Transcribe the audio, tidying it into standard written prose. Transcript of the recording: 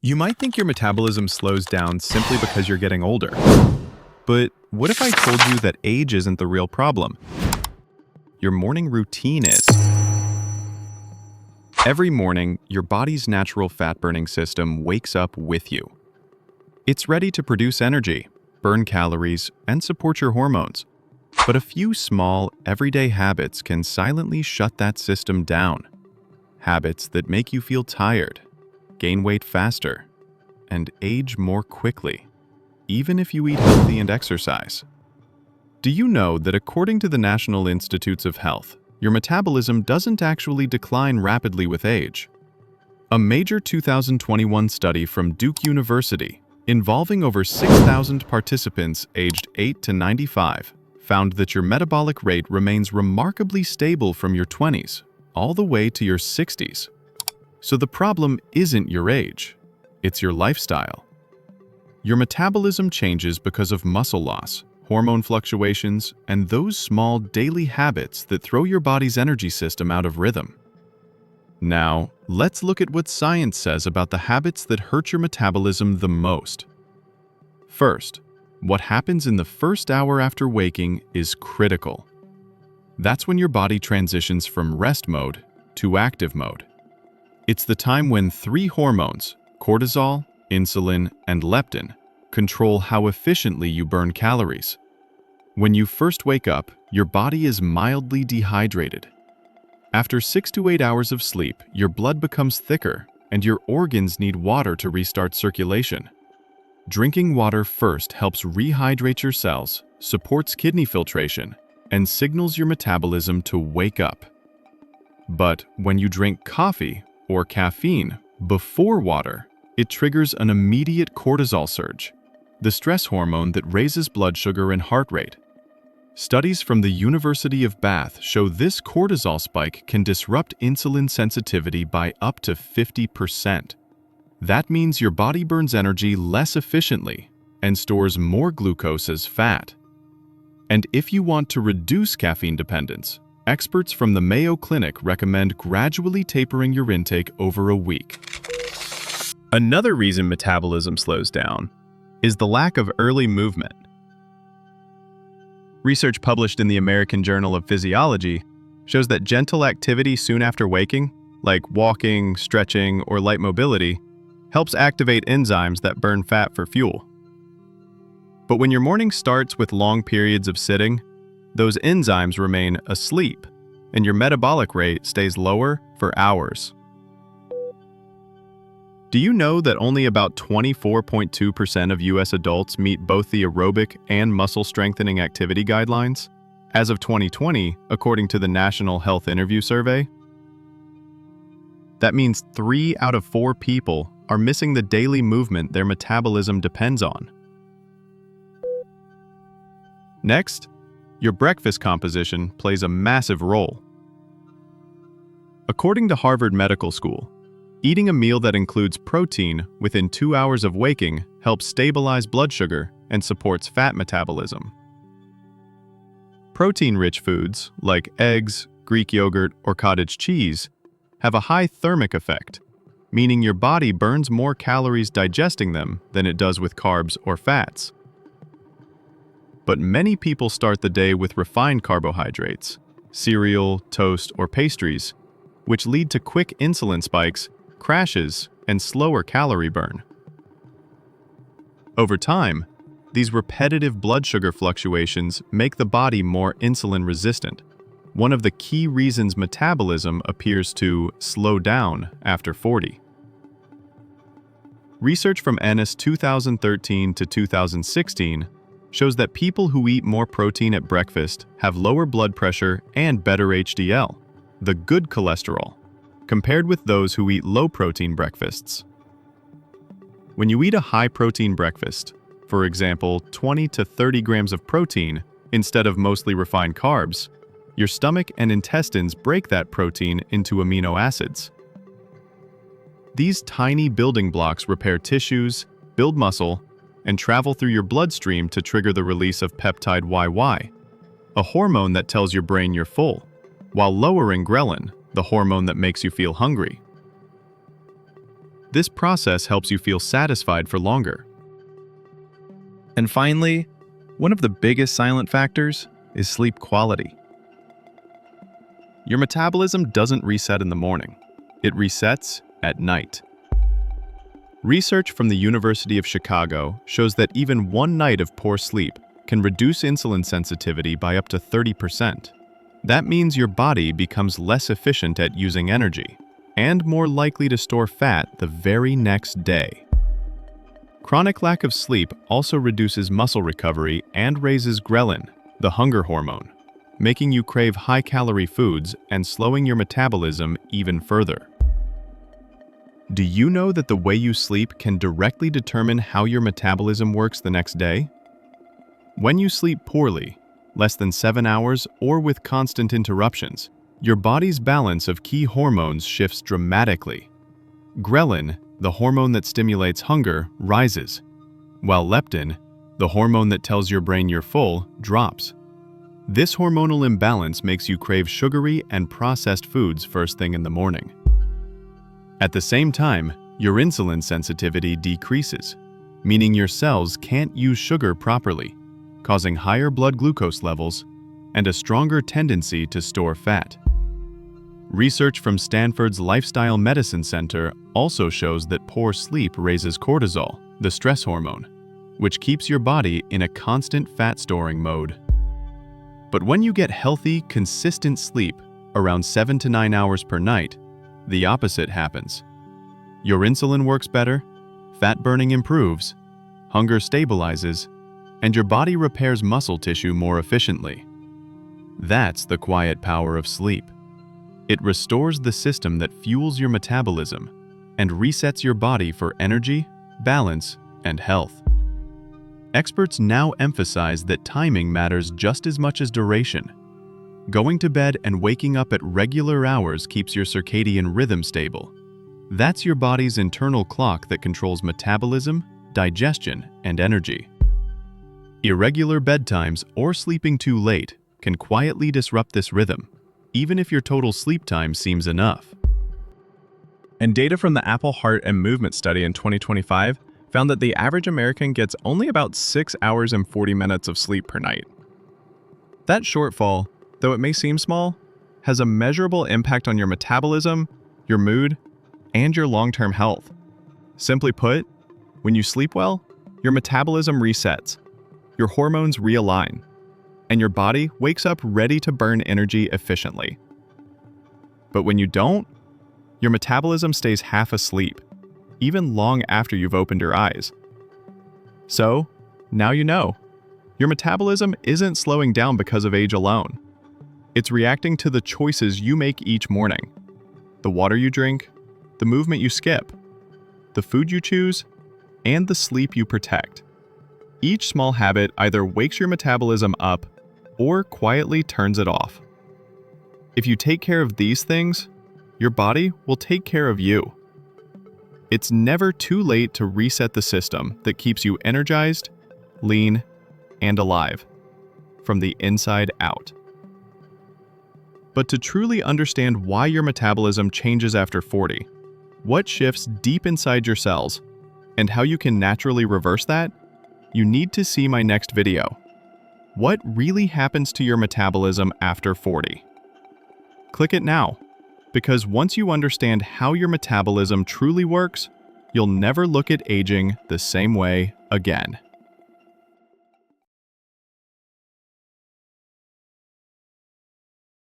You might think your metabolism slows down simply because you're getting older. But what if I told you that age isn't the real problem? Your morning routine is. Every morning, your body's natural fat-burning system wakes up with you. It's ready to produce energy, burn calories, and support your hormones. But a few small, everyday habits can silently shut that system down. Habits that make you feel tired, gain weight faster, and age more quickly, even if you eat healthy and exercise. Do you know that according to the National Institutes of Health, your metabolism doesn't actually decline rapidly with age? A major 2021 study from Duke University, involving over 6,000 participants aged 8 to 95, found that your metabolic rate remains remarkably stable from your 20s all the way to your 60s. So the problem isn't your age, it's your lifestyle. Your metabolism changes because of muscle loss, hormone fluctuations, and those small daily habits that throw your body's energy system out of rhythm. Now, let's look at what science says about the habits that hurt your metabolism the most. First, what happens in the first hour after waking is critical. That's when your body transitions from rest mode to active mode. It's the time when three hormones, cortisol, insulin, and leptin, control how efficiently you burn calories. When you first wake up, your body is mildly dehydrated. After 6 to 8 hours of sleep, your blood becomes thicker and your organs need water to restart circulation. Drinking water first helps rehydrate your cells, supports kidney filtration, and signals your metabolism to wake up. But when you drink coffee or caffeine before water, it triggers an immediate cortisol surge, the stress hormone that raises blood sugar and heart rate. Studies from the University of Bath show this cortisol spike can disrupt insulin sensitivity by up to 50%. That means your body burns energy less efficiently and stores more glucose as fat. And if you want to reduce caffeine dependence, experts from the Mayo Clinic recommend gradually tapering your intake over a week. Another reason metabolism slows down is the lack of early movement. Research published in the American Journal of Physiology shows that gentle activity soon after waking, like walking, stretching, or light mobility, helps activate enzymes that burn fat for fuel. But when your morning starts with long periods of sitting, those enzymes remain asleep, and your metabolic rate stays lower for hours. Do you know that only about 24.2% of US adults meet both the aerobic and muscle strengthening activity guidelines? As of 2020, according to the National Health Interview Survey, that means 3 out of 4 people are missing the daily movement their metabolism depends on. Next, your breakfast composition plays a massive role. According to Harvard Medical School, eating a meal that includes protein within 2 hours of waking helps stabilize blood sugar and supports fat metabolism. Protein-rich foods like eggs, Greek yogurt, or cottage cheese have a high thermic effect, meaning your body burns more calories digesting them than it does with carbs or fats. But many people start the day with refined carbohydrates, cereal, toast, or pastries, which lead to quick insulin spikes, crashes, and slower calorie burn. Over time, these repetitive blood sugar fluctuations make the body more insulin resistant, one of the key reasons metabolism appears to slow down after 40. Research from Ennis 2013 to 2016 shows that people who eat more protein at breakfast have lower blood pressure and better HDL, the good cholesterol, compared with those who eat low-protein breakfasts. When you eat a high-protein breakfast, for example, 20 to 30 grams of protein instead of mostly refined carbs, your stomach and intestines break that protein into amino acids. These tiny building blocks repair tissues, build muscle, and travel through your bloodstream to trigger the release of peptide YY, a hormone that tells your brain you're full, while lowering ghrelin, the hormone that makes you feel hungry. This process helps you feel satisfied for longer. And finally, one of the biggest silent factors is sleep quality. Your metabolism doesn't reset in the morning. It resets at night. Research from the University of Chicago shows that even one night of poor sleep can reduce insulin sensitivity by up to 30%. That means your body becomes less efficient at using energy and more likely to store fat the very next day. Chronic lack of sleep also reduces muscle recovery and raises ghrelin, the hunger hormone, making you crave high-calorie foods and slowing your metabolism even further. Do you know that the way you sleep can directly determine how your metabolism works the next day? When you sleep poorly, less than 7 hours or with constant interruptions, your body's balance of key hormones shifts dramatically. Ghrelin, the hormone that stimulates hunger, rises, while leptin, the hormone that tells your brain you're full, drops. This hormonal imbalance makes you crave sugary and processed foods first thing in the morning. At the same time, your insulin sensitivity decreases, meaning your cells can't use sugar properly, causing higher blood glucose levels and a stronger tendency to store fat. Research from Stanford's Lifestyle Medicine Center also shows that poor sleep raises cortisol, the stress hormone, which keeps your body in a constant fat-storing mode. But when you get healthy, consistent sleep, around 7 to 9 hours per night, the opposite happens. Your insulin works better, fat burning improves, hunger stabilizes, and your body repairs muscle tissue more efficiently. That's the quiet power of sleep. It restores the system that fuels your metabolism and resets your body for energy, balance, and health. Experts now emphasize that timing matters just as much as duration. Going to bed and waking up at regular hours keeps your circadian rhythm stable. That's your body's internal clock that controls metabolism, digestion, and energy. Irregular bedtimes or sleeping too late can quietly disrupt this rhythm, even if your total sleep time seems enough. And data from the Apple Heart and Movement Study in 2025 found that the average American gets only about 6 hours and 40 minutes of sleep per night. That shortfall, though it may seem small, has a measurable impact on your metabolism, your mood, and your long-term health. Simply put, when you sleep well, your metabolism resets, your hormones realign, and your body wakes up ready to burn energy efficiently. But when you don't, your metabolism stays half asleep, even long after you've opened your eyes. So, now you know. Your metabolism isn't slowing down because of age alone. It's reacting to the choices you make each morning. The water you drink, the movement you skip, the food you choose, and the sleep you protect. Each small habit either wakes your metabolism up or quietly turns it off. If you take care of these things, your body will take care of you. It's never too late to reset the system that keeps you energized, lean, and alive, from the inside out. But to truly understand why your metabolism changes after 40, what shifts deep inside your cells, and how you can naturally reverse that, you need to see my next video. What really happens to your metabolism after 40? Click it now, because once you understand how your metabolism truly works, you'll never look at aging the same way again.